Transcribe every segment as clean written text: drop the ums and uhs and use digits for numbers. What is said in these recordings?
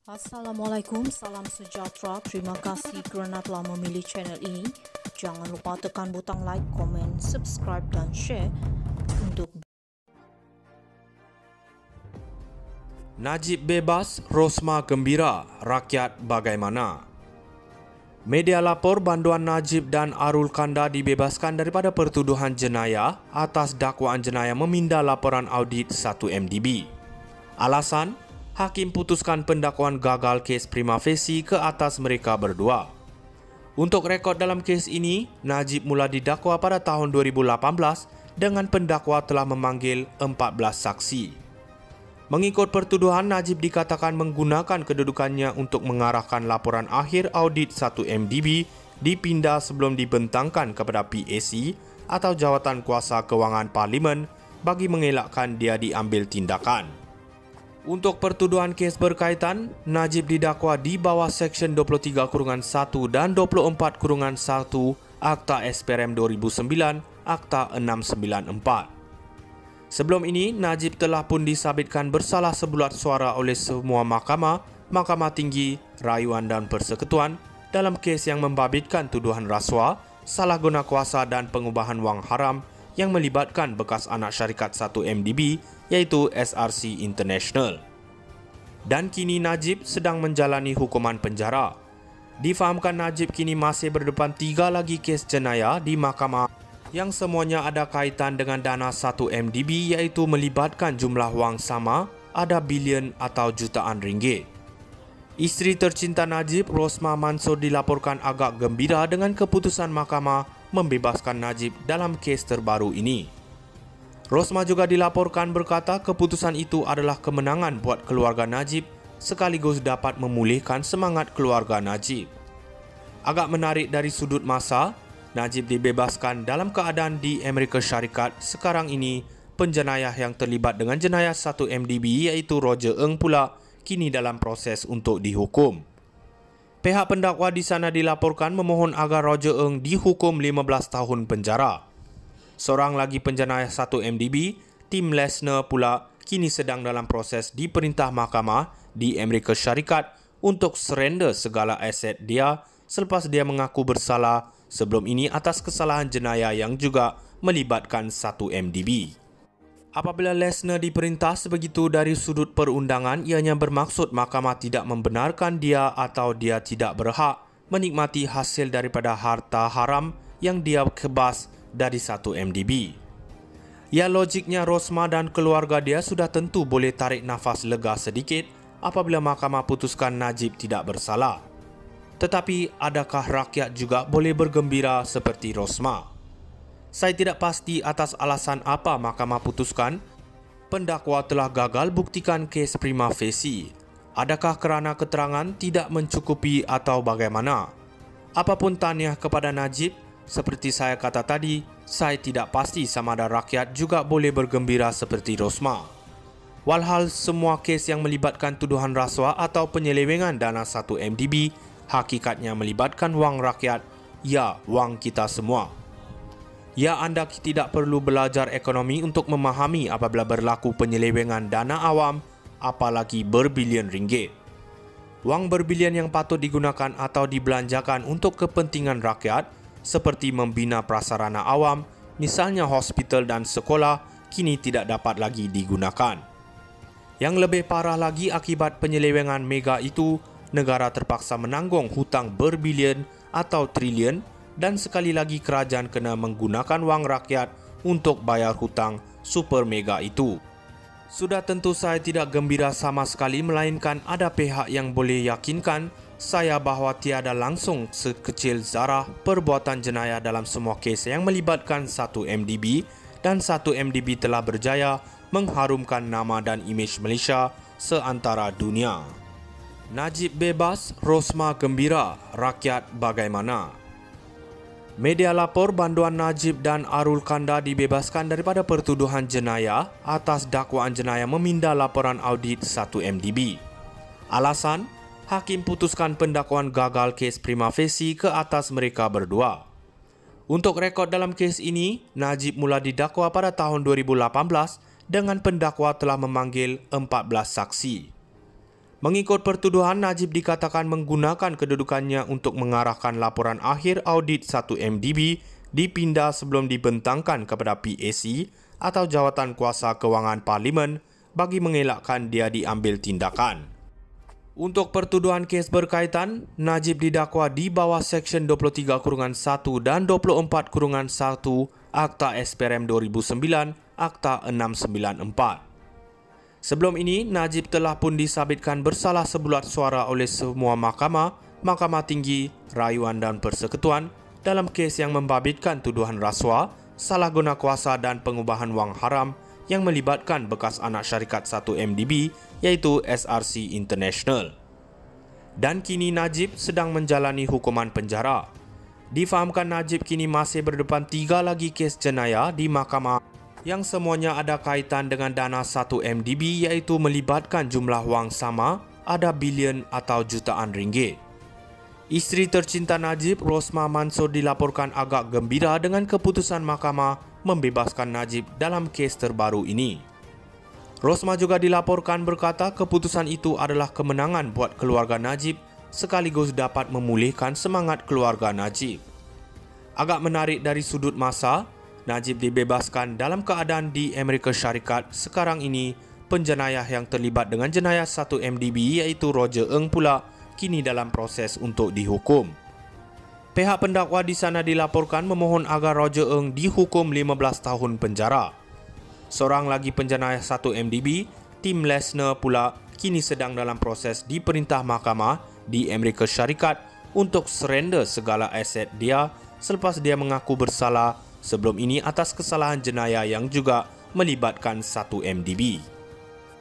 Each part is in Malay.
Assalamualaikum, salam sejahtera. Terima kasih kerana telah memilih channel ini. Jangan lupa tekan butang like, komen, subscribe dan share untuk Najib bebas, Rosma gembira, rakyat bagaimana? Media lapor banduan Najib dan Arul Kanda dibebaskan daripada pertuduhan jenayah atas dakwaan jenayah meminda laporan audit 1MDB. Alasan, hakim putuskan pendakwaan gagal kes prima facie ke atas mereka berdua. Untuk rekod dalam kes ini, Najib mula didakwa pada tahun 2018 dengan pendakwa telah memanggil 14 saksi. Mengikut pertuduhan, Najib dikatakan menggunakan kedudukannya untuk mengarahkan laporan akhir audit 1MDB dipindah sebelum dibentangkan kepada PAC atau Jawatan Kuasa Kewangan Parlimen bagi mengelakkan dia diambil tindakan. Untuk pertuduhan kes berkaitan, Najib didakwa di bawah Seksyen 23-1 dan 24-1 Akta SPRM 2009, Akta 694. Sebelum ini, Najib telah pun disabitkan bersalah sebulat suara oleh semua mahkamah, Mahkamah Tinggi, Rayuan dan Persekutuan dalam kes yang membabitkan tuduhan rasuah, salah guna kuasa dan pengubahan wang haram yang melibatkan bekas anak syarikat 1MDB iaitu SRC International. Dan kini Najib sedang menjalani hukuman penjara. Difahamkan Najib kini masih berdepan 3 lagi kes jenayah di mahkamah yang semuanya ada kaitan dengan dana 1MDB iaitu melibatkan jumlah wang sama ada bilion atau jutaan ringgit. Isteri tercinta Najib, Rosma Mansor, dilaporkan agak gembira dengan keputusan mahkamah membebaskan Najib dalam kes terbaru ini. Rosma juga dilaporkan berkata keputusan itu adalah kemenangan buat keluarga Najib sekaligus dapat memulihkan semangat keluarga Najib. Agak menarik dari sudut masa, Najib dibebaskan dalam keadaan di Amerika Syarikat. Sekarang ini, penjenayah yang terlibat dengan jenayah 1MDB iaitu Roger Ng pula kini dalam proses untuk dihukum. Pihak pendakwa di sana dilaporkan memohon agar Roger Ng dihukum 15 tahun penjara. Seorang lagi penjenayah 1MDB, Tim Lesner pula kini sedang dalam proses diperintah mahkamah di Amerika Syarikat untuk surrender segala aset dia selepas dia mengaku bersalah sebelum ini atas kesalahan jenayah yang juga melibatkan 1MDB. Apabila Lesner diperintah sebegitu dari sudut perundangan, ianya bermaksud mahkamah tidak membenarkan dia atau dia tidak berhak menikmati hasil daripada harta haram yang dia kebas dari 1MDB. Ya, logiknya Rosma dan keluarga dia sudah tentu boleh tarik nafas lega sedikit apabila mahkamah putuskan Najib tidak bersalah. Tetapi adakah rakyat juga boleh bergembira seperti Rosma? Saya tidak pasti atas alasan apa mahkamah putuskan pendakwa telah gagal buktikan kes prima facie. Adakah kerana keterangan tidak mencukupi atau bagaimana? Apapun tahniah kepada Najib, seperti saya kata tadi, saya tidak pasti sama ada rakyat juga boleh bergembira seperti Rosma. Walhal semua kes yang melibatkan tuduhan rasuah atau penyelewengan dana 1MDB hakikatnya melibatkan wang rakyat, ya, wang kita semua. Ya, anda tidak perlu belajar ekonomi untuk memahami apabila berlaku penyelewengan dana awam, apalagi berbilion ringgit. Wang berbilion yang patut digunakan atau dibelanjakan untuk kepentingan rakyat, seperti membina prasarana awam, misalnya hospital dan sekolah, kini tidak dapat lagi digunakan. Yang lebih parah lagi, akibat penyelewengan mega itu, negara terpaksa menanggung hutang berbilion atau trilion dan sekali lagi kerajaan kena menggunakan wang rakyat untuk bayar hutang super mega itu. Sudah tentu saya tidak gembira sama sekali, melainkan ada pihak yang boleh yakinkan saya bahawa tiada langsung sekecil zarah perbuatan jenayah dalam semua kes yang melibatkan 1MDB dan 1MDB telah berjaya mengharumkan nama dan imej Malaysia seantara dunia. Najib bebas, Rosma gembira, rakyat bagaimana? Media lapor banduan Najib dan Arul Kanda dibebaskan daripada pertuduhan jenayah atas dakwaan jenayah meminda laporan audit 1MDB. Alasan, hakim putuskan pendakwaan gagal kes prima facie ke atas mereka berdua. Untuk rekod dalam kes ini, Najib mula didakwa pada tahun 2018 dengan pendakwa telah memanggil 14 saksi. Mengikut pertuduhan, Najib dikatakan menggunakan kedudukannya untuk mengarahkan laporan akhir audit 1MDB dipindah sebelum dibentangkan kepada PAC atau Jawatan Kuasa Kewangan Parlimen bagi mengelakkan dia diambil tindakan. Untuk pertuduhan kes berkaitan, Najib didakwa di bawah Seksyen 23-1 dan 24-1 Akta SPRM 2009, Akta 694. Sebelum ini, Najib telah pun disabitkan bersalah sebulat suara oleh semua mahkamah, Mahkamah Tinggi, Rayuan dan Persekutuan dalam kes yang membabitkan tuduhan rasuah, salah guna kuasa dan pengubahan wang haram yang melibatkan bekas anak syarikat 1MDB iaitu SRC International. Dan kini Najib sedang menjalani hukuman penjara. Difahamkan Najib kini masih berdepan 3 lagi kes jenayah di mahkamah yang semuanya ada kaitan dengan dana 1MDB iaitu melibatkan jumlah wang sama ada bilion atau jutaan ringgit. Isteri tercinta Najib, Rosmah Mansor, dilaporkan agak gembira dengan keputusan mahkamah membebaskan Najib dalam kes terbaru ini. Rosmah juga dilaporkan berkata keputusan itu adalah kemenangan buat keluarga Najib sekaligus dapat memulihkan semangat keluarga Najib. Agak menarik dari sudut masa, Najib dibebaskan dalam keadaan di Amerika Syarikat sekarang ini. Penjenayah yang terlibat dengan jenayah 1MDB iaitu Roger Ng pula kini dalam proses untuk dihukum. Pihak pendakwa di sana dilaporkan memohon agar Roger Ng dihukum 15 tahun penjara. Seorang lagi penjenayah 1MDB, Tim Lesner pula kini sedang dalam proses diperintah mahkamah di Amerika Syarikat untuk surrender segala aset dia selepas dia mengaku bersalah sebelum ini atas kesalahan jenayah yang juga melibatkan 1MDB.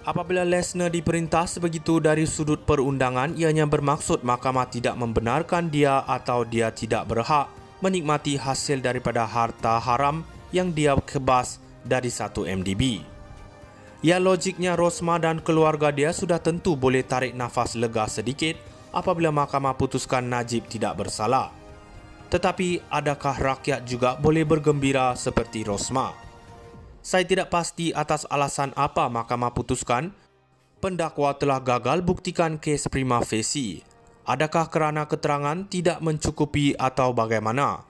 Apabila Lesner diperintah sebegitu dari sudut perundangan, ianya bermaksud mahkamah tidak membenarkan dia atau dia tidak berhak menikmati hasil daripada harta haram yang dia kebas dari 1MDB. Ya, logiknya Rosmah dan keluarga dia sudah tentu boleh tarik nafas lega sedikit apabila mahkamah putuskan Najib tidak bersalah. Tetapi adakah rakyat juga boleh bergembira seperti Rosmah? Saya tidak pasti atas alasan apa mahkamah putuskan pendakwa telah gagal buktikan kes prima facie. Adakah kerana keterangan tidak mencukupi atau bagaimana?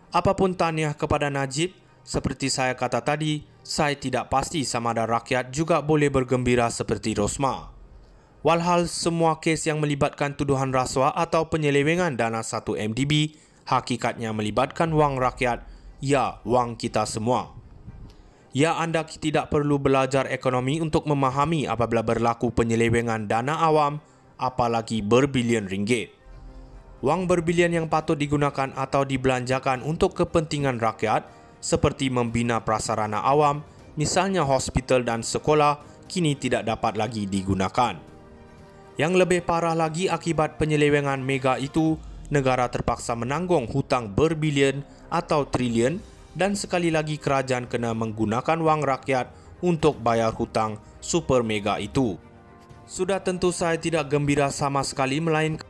Apapun tahniah kepada Najib, seperti saya kata tadi, saya tidak pasti sama ada rakyat juga boleh bergembira seperti Rosmah. Walhal semua kes yang melibatkan tuduhan rasuah atau penyelewengan dana 1MDB hakikatnya melibatkan wang rakyat, ya wang kita semua. Ya, anda tidak perlu belajar ekonomi untuk memahami apabila berlaku penyelewengan dana awam, apalagi berbilion ringgit. Wang berbilion yang patut digunakan atau dibelanjakan untuk kepentingan rakyat seperti membina prasarana awam, misalnya hospital dan sekolah, kini tidak dapat lagi digunakan. Yang lebih parah lagi, akibat penyelewengan mega itu, negara terpaksa menanggung hutang berbilion atau triliun dan sekali lagi kerajaan kena menggunakan wang rakyat untuk bayar hutang super mega itu. Sudah tentu saya tidak gembira sama sekali, melainkan